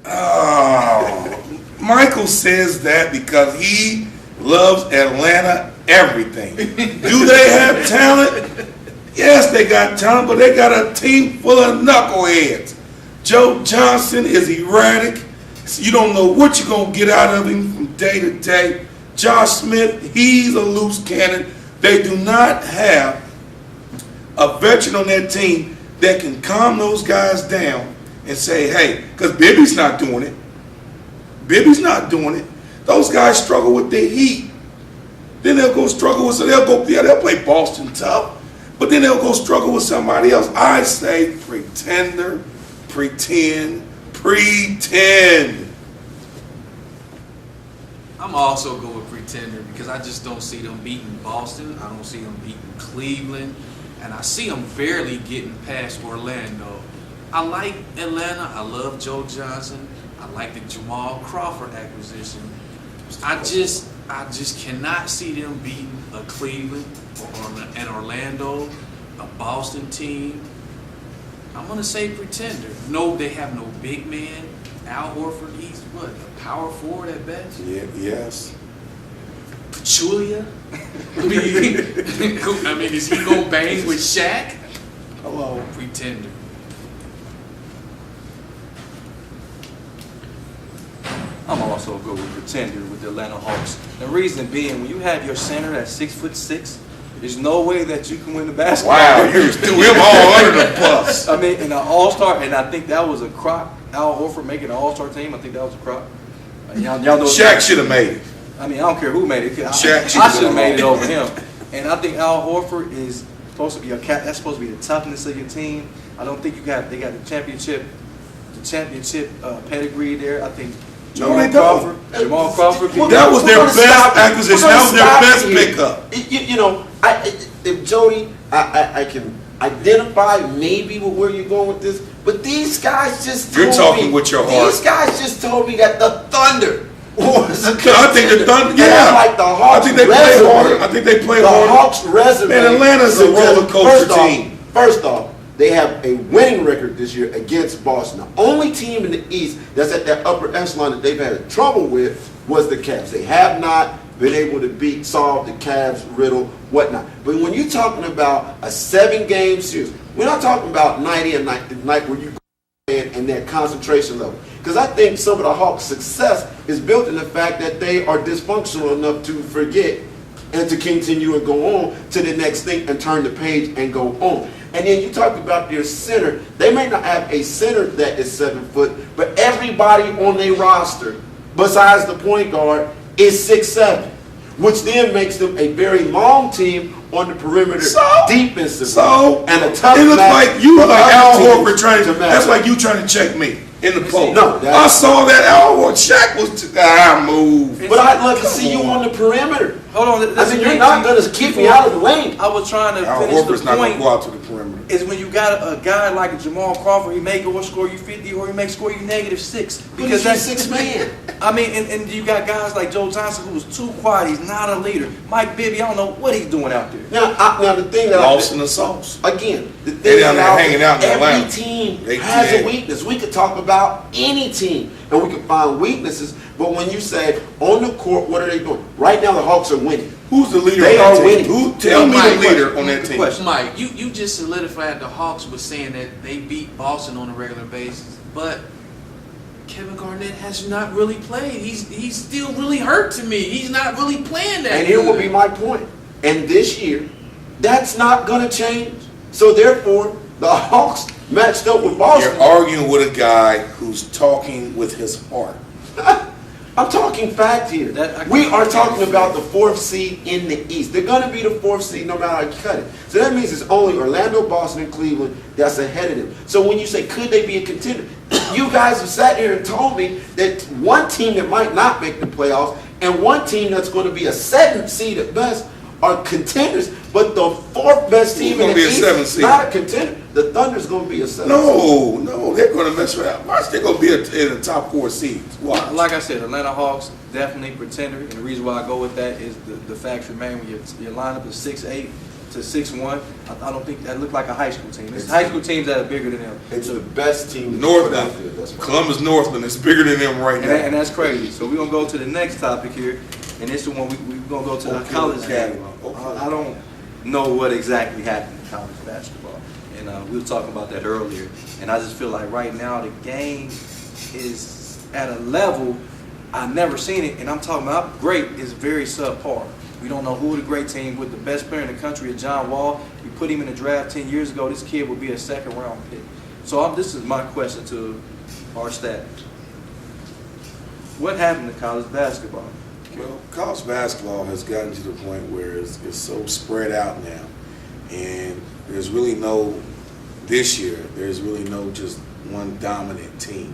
Oh, Michael says that because he loves Atlanta everything. Do they have talent? Yes, they got talent, but they got a team full of knuckleheads. Joe Johnson is erratic. You don't know what you're going to get out of him from day to day. Josh Smith, he's a loose cannon. They do not have a veteran on that team that can calm those guys down and say, hey, because Bibby's not doing it. Bibby's not doing it. Those guys struggle with their heat. Then they'll go struggle with, they'll play Boston tough, but then they'll go struggle with somebody else. I say pretender, pretend. I'm also going with Pretender because I just don't see them beating Boston. I don't see them beating Cleveland. And I see them barely getting past Orlando. I like Atlanta. I love Joe Johnson. I like the Jamal Crawford acquisition. I just cannot see them beating a Cleveland or an Orlando, a Boston team. I'm going to say Pretender. No, they have no big man. Al Horford, he's what, a power forward at best? Yeah, yes. Pachulia? I mean, is he going to bang with Shaq? Hello. Pretender. I'm also go with Pretender with the Atlanta Hawks. The reason being, when you have your center that's 6'6", there's no way that you can win the basketball. Wow, you threw him all under the bus. I mean, in an all-star, and I think that was a crock. Al Horford making an all-star team, I think that was a crock. Y'all know Shaq should have made it. I mean, I don't care who made it. I should have made it over him. And I think Al Horford is supposed to be that's supposed to be the toughness of your team. I don't think they got the championship pedigree there. I think Jamal Crawford. Well, that was their best acquisition. That was their best pickup. You know, if Jody, I can identify maybe with where you're going with this, but these guys just told You're talking with your heart. These guys just told me that the Thunder was a I think the Thunder, yeah. Like the Hawks I think they play harder. I think they play harder. The Hawks' resume. Man, Atlanta's a roller coaster team. First off, they have a winning record this year against Boston. The only team in the East that's at that upper echelon that they've had trouble with was the Cavs. They have not been able to solve the Cavs riddle, whatnot. But when you're talking about a 7-game series, we're not talking about night in, night where you go in and that concentration level. Because I think some of the Hawks' success is built in the fact that they are dysfunctional enough to forget and to continue and go on to the next thing and turn the page and go on. And then you talk about their center. They may not have a center that is 7 foot, but everybody on their roster, besides the point guard, is 6'7", which then makes them a very long team on the perimeter defensively. And a tough it looks like you were like Al Horford trying to. That's like you trying to check me in the post. No, I saw that Al Horford. Shaq was move. But I'd love to see you on the perimeter. Hold on. I mean, you're not going to keep me out of the lane. I was trying to Al finish Horford's the not going point. to go out to the perimeter. Is when you got a guy like a Jamal Crawford, he may go score you 50 or he may score you -6 Because that's 6 man. I mean, and you got guys like Joe Johnson who's too quiet. He's not a leader. Mike Bibby, I don't know what he's doing out there. Now the thing that lost in the sauce. Again, the thing They down there hanging out in every Atlanta. team has a weakness. We could talk about any team and we can find weaknesses. But when you say on the court, what are they doing? Right now, the Hawks are winning. Who's the leader They on that are team? winning. Tell me the leader on that team. Mike, you just solidified the Hawks with saying that they beat Boston on a regular basis, but Kevin Garnett has not really played. He's still really hurt to me. He's not really playing that. And here will be my point. And this year, that's not going to change. So therefore, the Hawks matched up with Boston. You're arguing with a guy who's talking with his heart. I'm talking fact here. We are talking about the 4th seed in the East. They're going to be the 4th seed no matter how you cut it. So that means it's only Orlando, Boston, and Cleveland that's ahead of them. So when you say, could they be a contender? You guys have sat here and told me that one team that might not make the playoffs and one team that's going to be a 7th seed at best are contenders, but the 4th best team in the East is not a contender. The Thunder's going to be a 7th seed. No, they're going to mess around. Watch, they're going to be in the top 4 seeds. Watch. Like I said, Atlanta Hawks definitely pretender, and the reason why I go with that is the facts remain when your lineup is 6'8", to 6-1. I don't think that looked like a high school team. It's high school teams that are bigger than them. It's the best team. Northland, Columbus Northland is bigger than them right now. And that's crazy. So we're going to go to the next topic here, and this is the one we're going to go to the college basketball. I don't know what exactly happened in college basketball, and we were talking about that earlier, and I just feel like right now the game is at a level I've never seen it, and I'm talking about great is very subpar. We don't know who the great team with the best player in the country is. John Wall. You put him in the draft 10 years ago, this kid would be a second-round pick. So this is my question to our staff. What happened to college basketball? Well, college basketball has gotten to the point where it's so spread out now, and there's really no, this year, there's really no just one dominant team.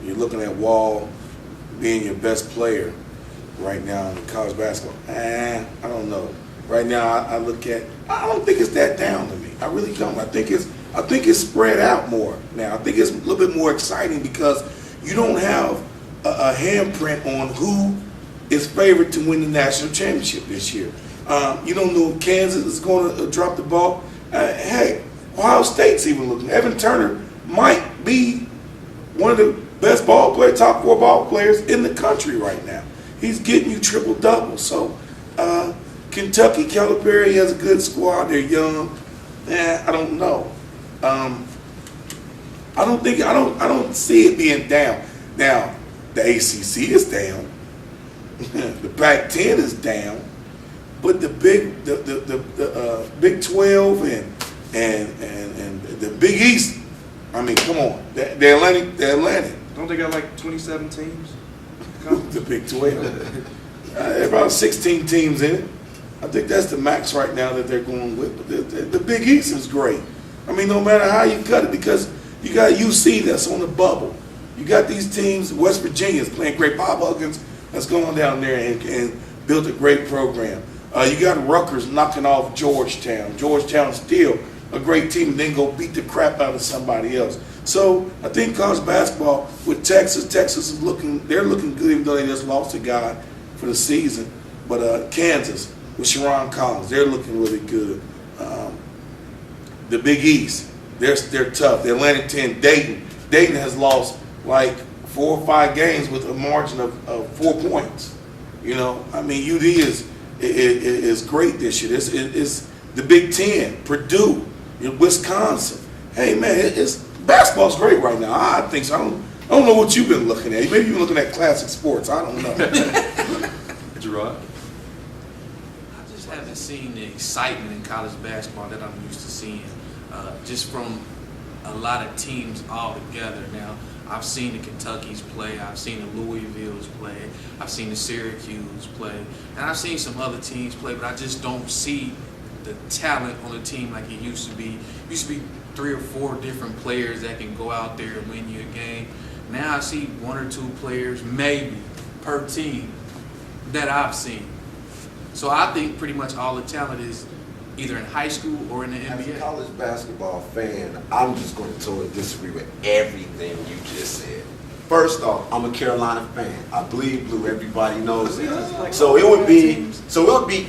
You're looking at Wall being your best player right now in college basketball. I don't know. Right now, I don't think it's that down to me. I really don't. I think it's spread out more now. I think it's a little bit more exciting because you don't have a handprint on who is favored to win the national championship this year. You don't know if Kansas is going to drop the ball. Hey, Ohio State's even looking. Evan Turner might be one of the best ball players, top 4 ball players in the country right now. He's getting you triple double. So Kentucky, Calipari has a good squad. They're young. I don't know. I don't see it being down. Now, the ACC is down. The Pac-10 is down. But the Big 12 and the Big East, I mean, come on. The Atlantic. Don't they got like 27 teams? The Big 12. There are about 16 teams in it. I think that's the max right now that they're going with. But the Big East is great. I mean, no matter how you cut it, because you got UC that's on the bubble. You got these teams, West Virginia's playing great. Bob Huggins has gone down there and built a great program. You got Rutgers knocking off Georgetown. Georgetown's still a great team, and then go beat the crap out of somebody else. So I think college basketball with Texas is they're looking good, even though they just lost a guy for the season. But Kansas with Sharon Collins, they're looking really good. The Big East, they're tough. The Atlantic 10, Dayton has lost like 4 or 5 games with a margin of 4 points. You know, I mean, UD is great this year. It's the Big Ten, Purdue, Wisconsin. Hey man, basketball's great right now. I think so. I don't know what you've been looking at. Maybe you've been looking at classic sports. I don't know. Gerard? I just haven't seen the excitement in college basketball that I'm used to seeing, just from a lot of teams all together. Now, I've seen the Kentuckys play, I've seen the Louisvilles play, I've seen the Syracuse play, and I've seen some other teams play, but I just don't see the talent on the team like it used to be. It used to be 3 or 4 different players that can go out there and win you a game. Now I see 1 or 2 players maybe per team that I've seen. So I think pretty much all the talent is either in high school or in the As a NBA. college basketball fan, I'm just going to totally disagree with everything you just said. First off, I'm a Carolina fan. I bleed blue. Everybody knows that. So it would be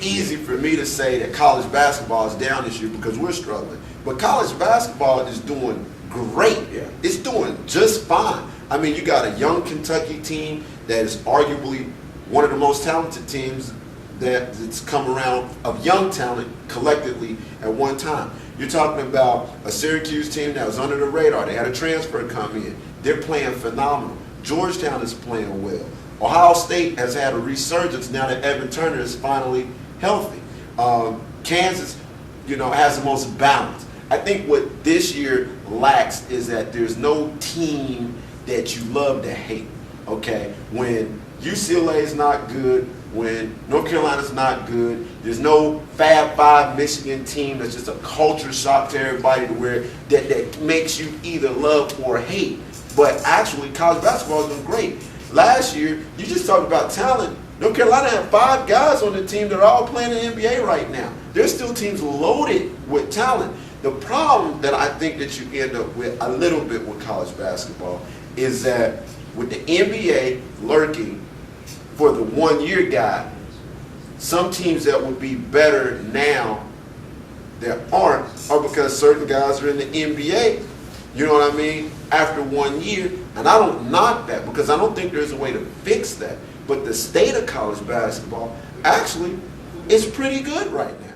easy for me to say that college basketball is down this year because we're struggling. But college basketball is doing great. Yeah. It's doing just fine. I mean, you got a young Kentucky team that is arguably one of the most talented teams that's come around of young talent collectively at one time. You're talking about a Syracuse team that was under the radar. They had a transfer come in. They're playing phenomenal. Georgetown is playing well. Ohio State has had a resurgence now that Evan Turner is finally healthy. Kansas, has the most balance. I think what this year lacks is that there's no team that you love to hate. Okay, when UCLA is not good, when North Carolina's not good, there's no Fab Five Michigan team that's just a culture shock to everybody to where that makes you either love or hate. But actually, college basketball is doing great. Last year, you just talked about talent. North Carolina had 5 guys on the team that are all playing in the NBA right now. There's still teams loaded with talent. The problem that I think that you end up with a little bit with college basketball is that with the NBA lurking for the one-year guy, some teams that would be better now that aren't are because certain guys are in the NBA, you know what I mean, after 1 year. And I don't knock that because I don't think there's a way to fix that. But the state of college basketball actually is pretty good right now.